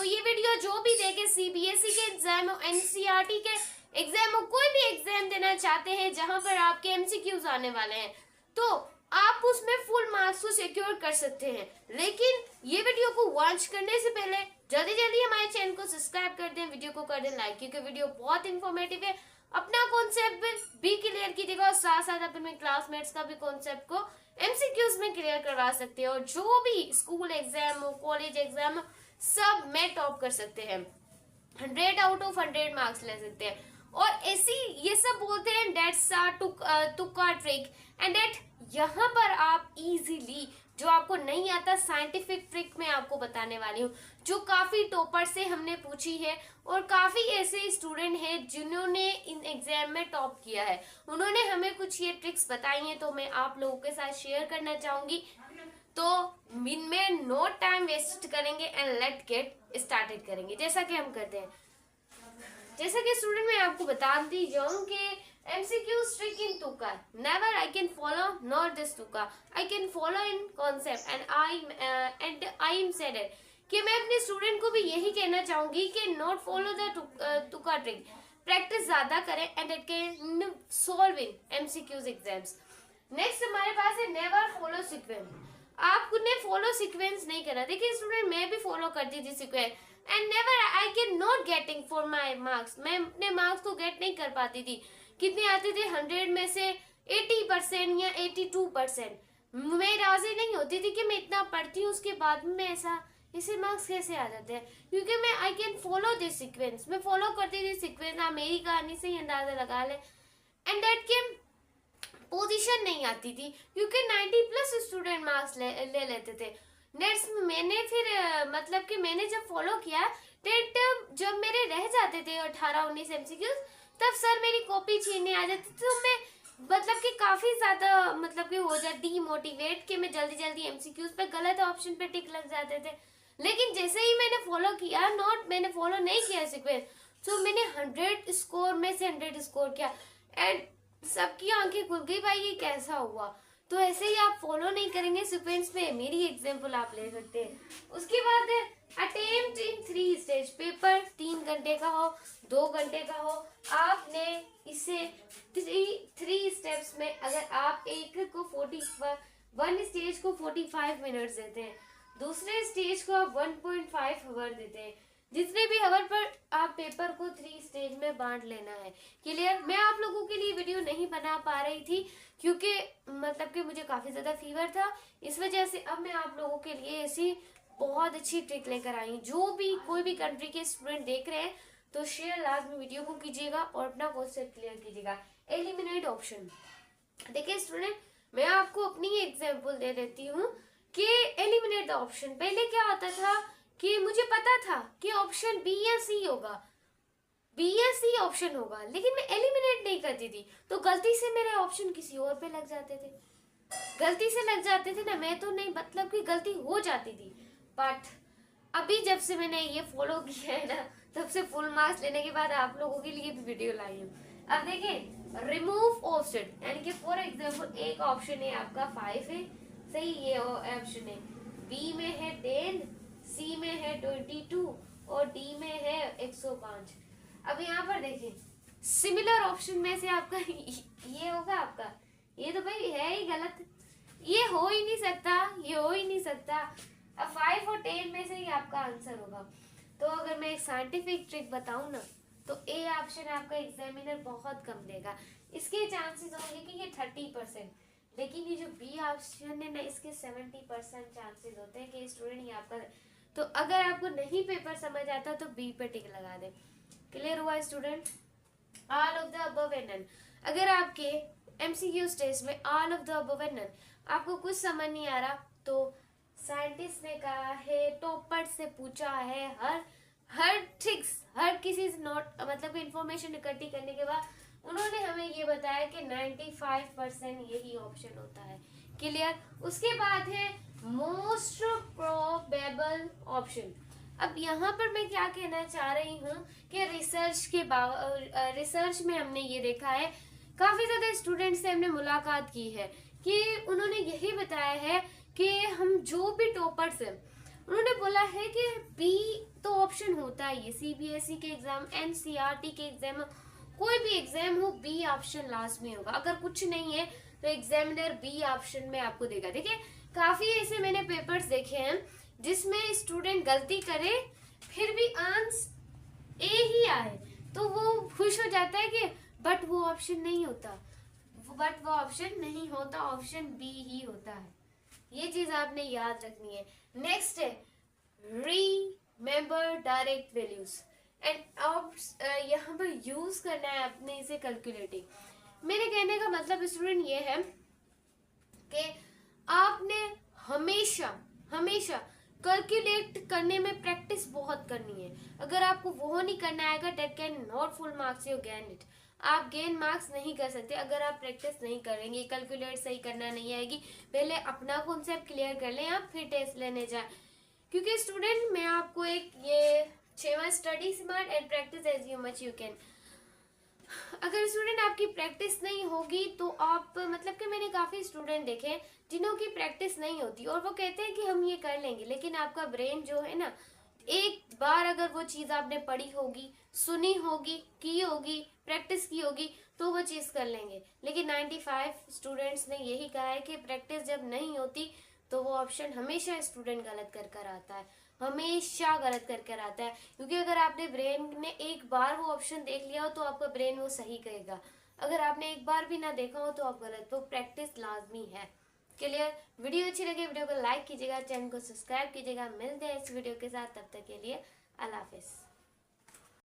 ये वीडियो जो भी देखे सीबीएसई के एग्जाम हो, एनसीईआरटी के एग्जाम हो, कोई भी एग्जाम देना चाहते हैं जहां पर आपके एमसीक्यूज आने वाले हैं, तो आप उसमें फुल मार्क्स को सिक्योर कर सकते हैं। लेकिन ये वीडियो को वॉच करने से पहले जल्दी जल्दी हमारे चैनल को सब्सक्राइब कर दें, वीडियो को कर दें लाइक, क्योंकि वीडियो बहुत इंफॉर्मेटिव है। अपना कॉन्सेप्ट भी क्लियर कीजिएगा और साथ साथ अपने क्लासमेट्स का भी कॉन्सेप्ट को एमसीक्यूज में क्लियर करवा सकते हैं। और जो भी स्कूल एग्जाम हो, कॉलेज एग्जाम हो, सब में टॉप कर सकते हैं। 100 आउट ऑफ 100 मार्क्स ले सकते हैं। और ऐसी ये सब बोलते हैं दैट्स तुक्का ट्रिक एंड दैट यहाँ पर आप इजीली जो आपको नहीं आता साइंटिफिक ट्रिक मैं आपको बताने वाली हूँ, जो काफी टॉपर से हमने पूछी है और काफी ऐसे स्टूडेंट हैं जिन्होंने इन एग्जाम में टॉप किया है। उन्होंने हमें कुछ ये ट्रिक्स बताई हैं, तो मैं आप लोगों के साथ शेयर करना चाहूंगी। तो इनमें नो टाइम वेस्ट करेंगे एंड लेट गेट स्टार्टेड करेंगे। जैसा कि हम करते हैं, जैसा कि स्टूडेंट मैं आपको बता दी जाऊं कि MCQ trick in तुक्का, never I can follow nor this तुक्का, I can follow in concept and I am said it कि मैं अपने स्टूडेंट को भी यही कहना चाहूंगी कि नॉट फॉलो द तुक्का ट्रिक, प्रैक्टिस ज्यादा करें and it can solve in MCQs exams. Next हमारे पास है नेवर फॉलो सीक्वेंस। आपने फॉलो सीक्वेंस नहीं करना। देखिए स्टूडेंट, मैं भी फॉलो करती थी sequence and never I can not getting for my marks. मैं अपने मार्क्स को गेट नहीं कर पाती थी। कितने आते थे 100 में से 80% या 82%। मैं राजी नहीं होती थी कि मैं इतना पढ़ती हूँ उसके बाद में ऐसे मार्क्स कैसे आ जाते हैं, क्योंकि मैं I can follow this sequence. मैं फॉलो करती थी सीक्वेंस। आप मेरी कहानी से ही अंदाजा लगा ले। एंड दैट के पोजीशन नहीं आती थी क्योंकि 90+ स्टूडेंट मार्क्स ले लेते थे। नेक्स्ट मैंने फिर मतलब कि मैंने जब फॉलो किया टेट, जब मेरे रह जाते थे 18-19 MCQs, तब सर मेरी कॉपी छीनने आ जाती थी। तो मैं मतलब कि काफी ज्यादा मतलब कि हो जाती डीमोटिवेट कि मैं जल्दी जल्दी MCQs पे गलत ऑप्शन पे टिक लग जाते थे। लेकिन जैसे ही मैंने फॉलो किया, मैंने फॉलो नहीं किया सीक्वेंस, तो मैंने 100 स्कोर में से 100 स्कोर किया एंड सबकी आंखें खुल गई, भाई ये कैसा हुआ। तो ऐसे ही आप फॉलो नहीं करेंगे सीक्वेंस पे, मेरी एग्जांपल आप ले सकते हैं। उसके बाद अटेम्प्ट इन 3 स्टेज पेपर, 3 घंटे का हो, 2 घंटे का हो, आपने इसे 3 स्टेप्स में, अगर आप एक को 1 स्टेज को 45 मिनट्स देते हैं, दूसरे स्टेज को आप 1.5 आवर देते हैं, जितने भी आवर पर आप पेपर को 3 स्टेज में बांट लेना है। क्लियर? मैं आप लोगों के लिए वीडियो नहीं बना पा रही थी क्योंकि मतलब कि मुझे काफी ज्यादा फीवर था, इस वजह से अब मैं आप लोगों के लिए ऐसी बहुत अच्छी ट्रिक लेकर आई हूँ। जो भी कोई भी कंट्री के स्टूडेंट देख रहे हैं तो शेयर लाजमी वीडियो को कीजिएगा और अपना कॉन्सेप्ट क्लियर कीजिएगा। Eliminate option. देखिए स्टूडेंट, मैं आपको अपनी एग्जाम्पल दे देती हूँ कि एलिमिनेट द ऑप्शन। पहले क्या होता था कि मुझे पता था कि ऑप्शन बी या सी होगा, बी या सी ऑप्शन होगा, लेकिन मैं एलिमिनेट नहीं करती थी, तो गलती से मेरे ऑप्शन किसी और पे लग जाते थे। गलती से लग जाते थे ना, मैं तो नहीं, मतलब कि गलती हो जाती थी। बट अभी जब से मैंने ये फॉलो किया है ना, तब से फुल मार्क्स लेने के बाद आप लोगों के लिए भी वीडियो लाई हूँ। अब देखें, रिमूव ऑप्शन, यानी कि फॉर एग्जाम्पल एक ऑप्शन है आपका 5 है, सही, ये ऑप्शन है, बी में है 10, सी में है 22 और डी में है 105। अब यहाँ पर देखें, सिमिलर ऑप्शन में से आपका ये होगा आपका, ये तो भाई है ही गलत, ये हो ही नहीं सकता, ये हो ही नहीं सकता। अब 5 और 10 में से ही आपका आंसर होगा। तो अगर मैं एक साइंटिफिक ट्रिक बताऊं ना, तो ए ऑप्शन आपका एग्जामिनर बहुत कम देगा। इसके चांसेस होंगे कि ये 30%, लेकिन ये जो बी ऑप्शन है ना, इसके 70% चांसेस होते हैं कि स्टूडेंट ये आपका। तो अगर आपको नहीं पेपर समझ आता तो बी पे टिक लगा दे। क्लियर हुआ student? All of the above and none. अगर आपके MCQ स्टेज में all of the above and none आपको कुछ समझ नहीं आ रहा, तो साइंटिस्ट ने कहा है, टॉपर से पूछा है, हर ट्रिक्स, हर किसी से नोट मतलब इंफॉर्मेशन इकट्ठी करने के बाद उन्होंने हमें ये बताया कि 95% यही ऑप्शन होता है। क्लियर? उसके बाद है मोस्ट प्रोबेबल ऑप्शन। अब यहाँ पर मैं क्या कहना चाह रही हूँ कि रिसर्च में हमने ये देखा है, काफी ज्यादा स्टूडेंट्स से हमने मुलाकात की है कि उन्होंने यही बताया है कि हम जो भी टॉपर्स हैं, उन्होंने बोला है कि बी तो ऑप्शन होता है, ये सीबीएसई के एग्जाम, एनसीईआरटी के एग्जाम, कोई भी एग्जाम हो बी ऑप्शन लाजमी होगा। अगर कुछ नहीं है तो एग्जामिनर बी ऑप्शन में आपको देगा। देखिए काफी ऐसे मैंने पेपर्स देखे हैं जिसमें स्टूडेंट गलती करे फिर भी आंसर ए ही आए तो वो खुश हो जाता है कि बट वो ऑप्शन नहीं होता, वो ऑप्शन नहीं होता, ऑप्शन बी ही होता है। ये चीज आपने याद रखनी है। नेक्स्ट है रीमेंबर डायरेक्ट वैल्यूज एंड आप यहाँ पर यूज करना है अपने इसे कैलकुलेटिंग। मेरे कहने का मतलब स्टूडेंट ये है कि आपने हमेशा हमेशा कैलकुलेट करने में प्रैक्टिस बहुत करनी है। अगर आपको वो नहीं करना आएगा that can not full marks you gain it. आप गेन मार्क्स नहीं कर सकते अगर आप प्रैक्टिस नहीं करेंगे, कैलकुलेट सही करना नहीं आएगी। पहले अपना कॉन्सेप्ट क्लियर कर लें आप, फिर टेस्ट लेने जाए। क्योंकि स्टूडेंट मैं आपको एक ये 6वां study smart and practice as you much you can, अगर स्टूडेंट आपकी प्रैक्टिस नहीं होगी तो आप मतलब कि मैंने काफी स्टूडेंट देखे हैं जिन्हों की प्रैक्टिस नहीं होती और वो कहते हैं कि हम ये कर लेंगे, लेकिन आपका ब्रेन जो है ना, एक बार अगर वो चीज आपने पढ़ी होगी, सुनी होगी, की होगी, प्रैक्टिस की होगी तो वो चीज कर लेंगे। लेकिन 95 स्टूडेंट्स ने यही कहा है कि प्रैक्टिस जब नहीं होती तो वो ऑप्शन हमेशा स्टूडेंट गलत कर कर आता है, हमेशा गलत कर कर आता है। क्योंकि अगर आपने ब्रेन ने एक बार वो ऑप्शन देख लिया हो तो आपका ब्रेन वो सही कहेगा, अगर आपने एक बार भी ना देखा हो तो आप गलत। तो प्रैक्टिस लाजमी है। क्लियर? वीडियो अच्छी लगे वीडियो को लाइक कीजिएगा, चैनल को सब्सक्राइब कीजिएगा। मिलते हैं इस वीडियो के साथ, तब तक के लिए अल्लाह हाफिज।